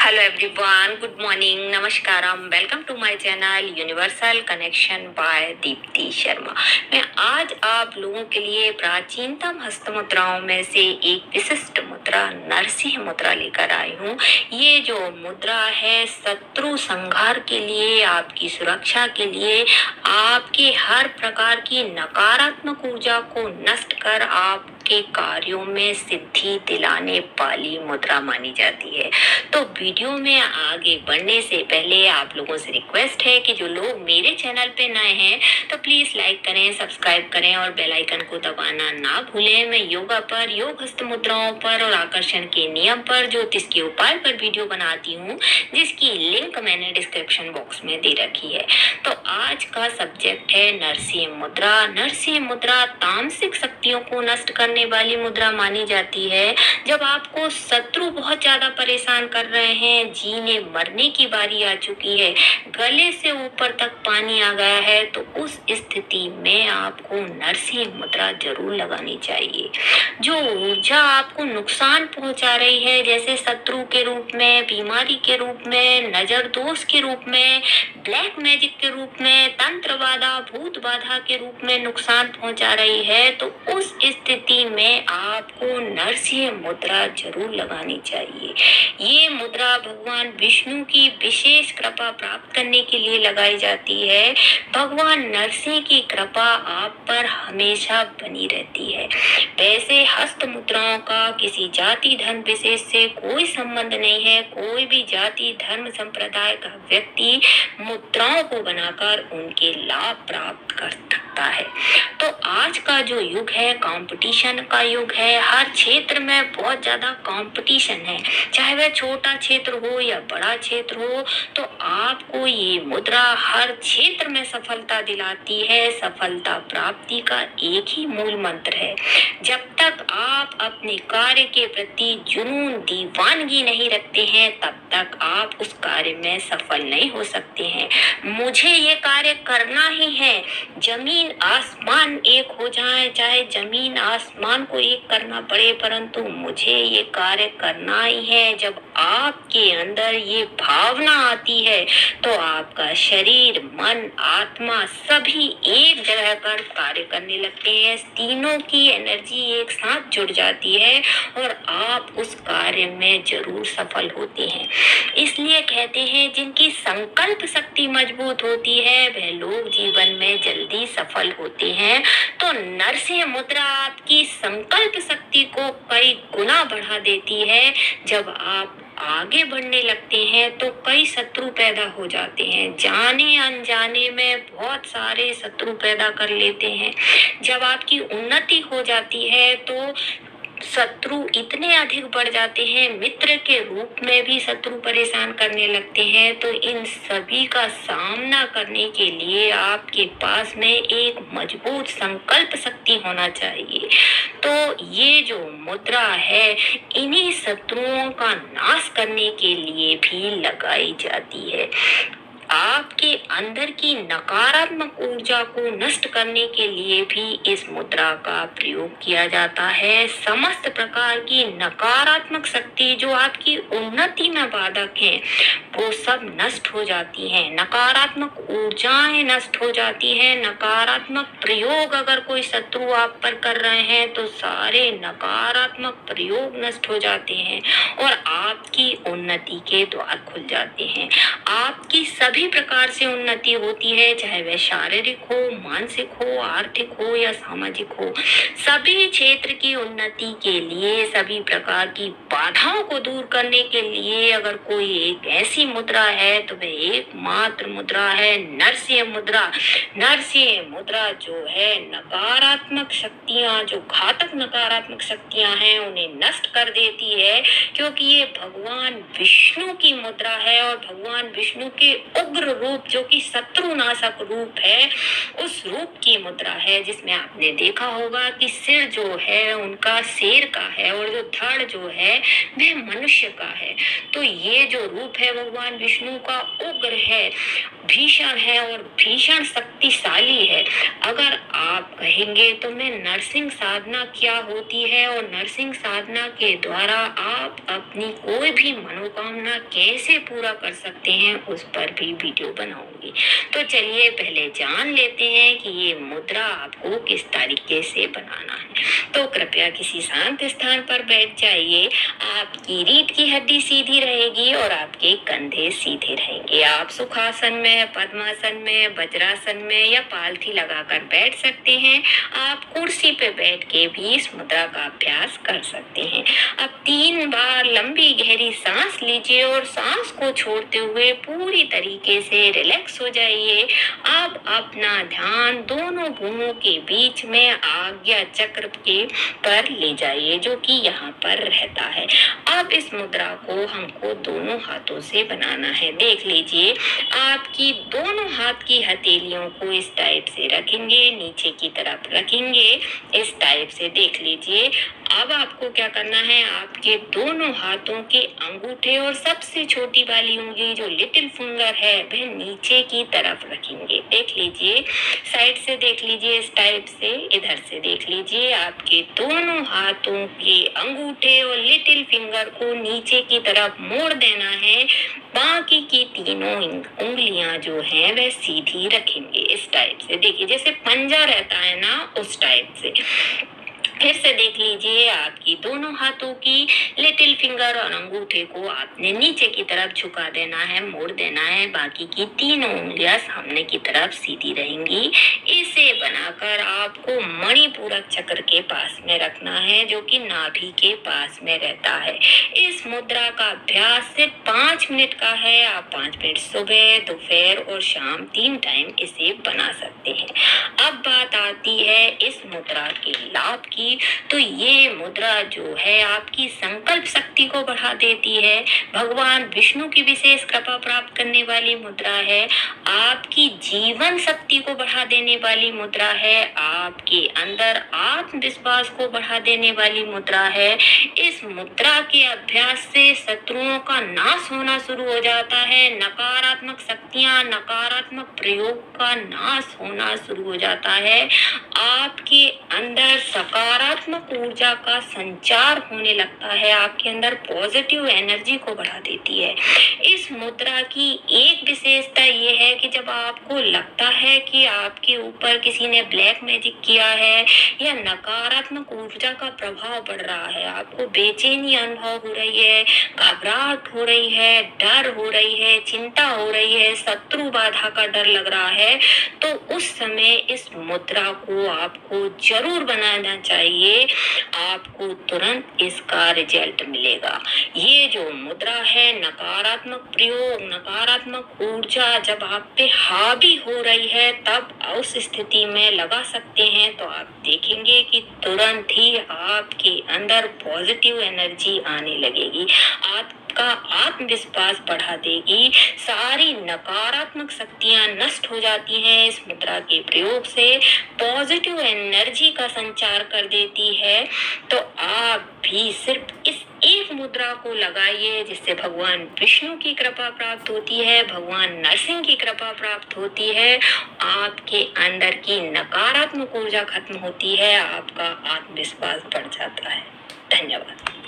Hello everyone, good morning, नमस्कारम, welcome to my channel universal connection by Deepti Sharma. मैं आज आप लोगों के लिए प्राचीनतम हस्त मुद्राओं में से एक विशिष्ट मुद्रा नरसिंह मुद्रा लेकर आई हूँ। ये जो मुद्रा है शत्रु संहार के लिए, आपकी सुरक्षा के लिए, आपके हर प्रकार की नकारात्मक ऊर्जा को नष्ट कर आपके कार्यों में सिद्धि दिलाने वाली मुद्रा मानी जाती है। तो वीडियो में आगे बढ़ने से पहले आप लोगों से रिक्वेस्ट है कि जो लोग मेरे चैनल पे नए हैं तो प्लीज लाइक करें, सब्सक्राइब करें और बेल आइकन को दबाना ना भूलें। मैं योगा पर, योग हस्त मुद्राओं पर और आकर्षण के नियम पर, ज्योतिष के उपाय पर वीडियो बनाती हूँ, जिसकी लिंक मैंने डिस्क्रिप्शन बॉक्स में दे रखी है। तो आज का सब्जेक्ट है नरसिंह मुद्रा। नरसिंह मुद्रा तामसिक शक्तियों को नष्ट करने वाली मुद्रा मानी जाती है। जब आपको शत्रु बहुत ज्यादा परेशान कर रहे हैं, जीने मरने की बारी आ चुकी है, गले से ऊपर तक पानी आ गया है, तो उस स्थिति में आपको नरसिंह मुद्रा जरूर लगानी चाहिए। जो ऊर्जा आपको नुकसान पहुंचा रही है, जैसे शत्रु के रूप में, बीमारी के रूप में, नजर दोष के रूप में, ब्लैक मैजिक के रूप में, तंत्र बाधा, भूत बाधा के रूप में नुकसान पहुंचा रही है, तो उस स्थिति में आपको नरसिंह मुद्रा जरूर लगानी चाहिए। ये मुद्रा भगवान विष्णु की विशेष कृपा प्राप्त करने के लिए लगाई जाती है। भगवान नरसिंह की कृपा आप पर हमेशा बनी रहती है। वैसे हस्त मुद्राओं का किसी जाति धर्म विशेष से कोई संबंध नहीं है। कोई भी जाति धर्म संप्रदाय का व्यक्ति मुद्राओं को बनाकर उनके लाभ प्राप्त कर सकता है। तो आज का जो युग है कंपटीशन का युग है। हर क्षेत्र में बहुत ज्यादा कंपटीशन है, चाहे वह छोटा क्षेत्र हो या बड़ा क्षेत्र हो। तो आपको ये मुद्रा हर क्षेत्र में सफलता दिलाती है। सफलता प्राप्ति का एक ही मूल मंत्र है, जब तक आप अपने कार्य के प्रति जुनून, दीवानगी नहीं रखते हैं, तब तक आप उस कार्य में सफल नहीं हो सकते हैं। मुझे ये कार्य करना ही है, जमीन आसमान एक हो जाए, चाहे जमीन आसमान को एक करना पड़े, परंतु मुझे ये कार्य करना ही है। जब आपके अंदर ये भावना आती है तो आपका शरीर, मन, आत्मा सभी एक जगह कर कार्य करने लगते हैं। तीनों की एनर्जी एक साथ जुड़ जाती है और आप उस कार्य में जरूर सफल होते हैं। इसलिए कहते हैं जिनकी संकल्प शक्ति मजबूत होती है वह लोग जीवन में जल्दी सफल होते हैं। तो नरसिंह मुद्रा आपकी संकल्प शक्ति को कई गुना बढ़ा देती है। जब आप आगे बढ़ने लगते हैं तो कई शत्रु पैदा हो जाते हैं, जाने अनजाने में बहुत सारे शत्रु पैदा कर लेते हैं। जब आपकी उन्नति हो जाती है तो शत्रु इतने अधिक बढ़ जाते हैं, मित्र के रूप में भी शत्रु परेशान करने लगते हैं। तो इन सभी का सामना करने के लिए आपके पास में एक मजबूत संकल्प शक्ति होना चाहिए। तो ये जो मुद्रा है इन्हीं शत्रुओं का नाश करने के लिए भी लगाई जाती है। आपके अंदर की नकारात्मक ऊर्जा को नष्ट करने के लिए भी इस मुद्रा का प्रयोग किया जाता है। समस्त प्रकार की नकारात्मक शक्ति जो आपकी उन्नति में बाधक है वो सब नष्ट हो जाती हैं। नकारात्मक ऊर्जाएं नष्ट हो जाती हैं। नकारात्मक प्रयोग अगर कोई शत्रु आप पर कर रहे हैं तो सारे नकारात्मक प्रयोग नष्ट हो जाते हैं और आपकी उन्नति के द्वार खुल जाते हैं। आपकी सभी प्रकार से उन्नति होती है, चाहे वह शारीरिक हो, मानसिक हो, आर्थिक हो या सामाजिक हो। सभी क्षेत्र की उन्नति के लिए, सभी प्रकार की बाधाओं को दूर करने के लिए अगर कोई एक ऐसी मुद्रा है तो वह एकमात्र मुद्रा है नरसिंह मुद्रा। नरसिंह मुद्रा जो है नकारात्मक शक्तियां, जो घातक नकारात्मक शक्तियां हैं उन्हें नष्ट कर देती है, क्योंकि ये भगवान विष्णु की मुद्रा है और भगवान विष्णु के उग्र रूप जो कि शत्रुनाशक रूप है, उस रूप की मुद्रा है, जिसमें आपने देखा होगा कि सिर जो है उनका शेर का है और जो धड़ जो है वह मनुष्य का है। तो ये जो रूप है भगवान विष्णु का उग्र है, भीषण है और भीषण शक्तिशाली है। अगर आप कहेंगे तो मैं नरसिंह साधना क्या होती है और नरसिंह साधना के द्वारा आप अपनी कोई भी मनोकामना कैसे पूरा कर सकते हैं उस पर भी वीडियो बनाऊंगी। तो चलिए पहले जान लेते हैं कि ये मुद्रा आपको किस तरीके से बनाना है। तो कृपया किसी शांत स्थान पर बैठ जाइए। आपकी रीढ़ की हड्डी सीधी रहेगी और आपके कंधे सीधे रहेंगे। आप सुखासन में, पद्मासन में, वज्रासन में या पालथी लगाकर बैठ सकते हैं। आप कुर्सी पे बैठ के भी इस मुद्रा का अभ्यास कर सकते हैं। अब 3 बार लंबी गहरी सांस लीजिए और सांस को छोड़ते हुए पूरी तरीके से रिलैक्स हो जाइए। अब अपना ध्यान दोनों भुवों के बीच में आज्ञा चक्र के पर ले जाइए, जो कि यहाँ पर रहता है। अब इस मुद्रा को हमको दोनों हाथों से बनाना है। देख लीजिए, आपकी दोनों हाथ की हथेलियों को इस टाइप से रखेंगे, नीचे की तरफ रखेंगे इस टाइप से। देख लीजिए, अब आपको क्या करना है, आपके दोनों हाथों के अंगूठे और सबसे छोटी वाली उंगली जो लिटिल फिंगर है वह नीचे की तरफ रखेंगे। देख लीजिए, साइड से देख लीजिए, इस टाइप से, इधर से देख लीजिए। आपके दोनों हाथों के अंगूठे और लिटिल फिंगर को नीचे की तरफ मोड़ देना है। बाकी की तीनों उंगलियां जो हैं वह सीधी रखेंगे इस टाइप से। देखिए, जैसे पंजा रहता है ना, उस टाइप से। फिर से देख लीजिए, आपकी दोनों हाथों की लिटिल फिंगर और अंगूठे को आपने नीचे की तरफ झुका देना है, मोड़ देना है। बाकी की तीनों उंगलियां सामने की तरफ सीधी रहेंगी। इसे बनाकर आपको मणिपूरक चक्र के पास में रखना है, जो कि नाभि के पास में रहता है। इस मुद्रा का अभ्यास सिर्फ 5 मिनट का है। आप 5 मिनट सुबह, दोपहर और शाम 3 टाइम इसे बना सकते हैं। अब बात आती है इस मुद्रा के लाभ की। तो ये मुद्रा जो है आपकी संकल्प शक्ति को बढ़ा देती है। भगवान विष्णु की विशेष कृपा प्राप्त करने वाली मुद्रा है। आपकी जीवन शक्ति को बढ़ा देने वाली मुद्रा है। आपके अंदर आत्मविश्वास को बढ़ा देने वाली मुद्रा है। इस मुद्रा के अभ्यास से शत्रुओं का नाश होना शुरू हो जाता है। नकारात्मक शक्तियां, नकारात्मक प्रयोग का नाश होना शुरू हो जाता है। आपके अंदर सकारात्मक ऊर्जा का संचार होने लगता है। आपके अंदर पॉजिटिव एनर्जी को बढ़ा देती है। इस मुद्रा की एक विशेषता ये है कि जब आपको लगता है कि आपके ऊपर किसी ने ब्लैक मैजिक किया है या नकारात्मक ऊर्जा का प्रभाव बढ़ रहा है, आपको बेचैनी अनुभव हो रही है, घबराहट हो रही है, डर हो रही है, चिंता हो रही है, शत्रु बाधा का डर लग रहा है, तो उस समय इस मुद्रा को आपको जरूर बनाना चाहिए। आपको तुरंत इसका रिजल्ट मिलेगा। ये जो मुद्रा है, नकारात्मक प्रयोग, नकारात्मक ऊर्जा जब आप पे हावी हो रही है, तब उस स्थिति में लगा सकते हैं, तो आप देखेंगे कि तुरंत ही आपके अंदर पॉजिटिव एनर्जी आने लगेगी। आपका आत्मविश्वास बढ़ा देगी। सारी नकारात्मक शक्तियां नष्ट हो जाती हैं इस मुद्रा के प्रयोग से। पॉजिटिव एनर्जी का संचार कर देती है। तो आप भी सिर्फ इस एक मुद्रा को लगाइए, जिससे भगवान विष्णु की कृपा प्राप्त होती है, भगवान नरसिंह की कृपा प्राप्त होती है। आपके अंदर की नकारात्मक ऊर्जा खत्म होती है, आपका आत्मविश्वास बढ़ जाता है। धन्यवाद।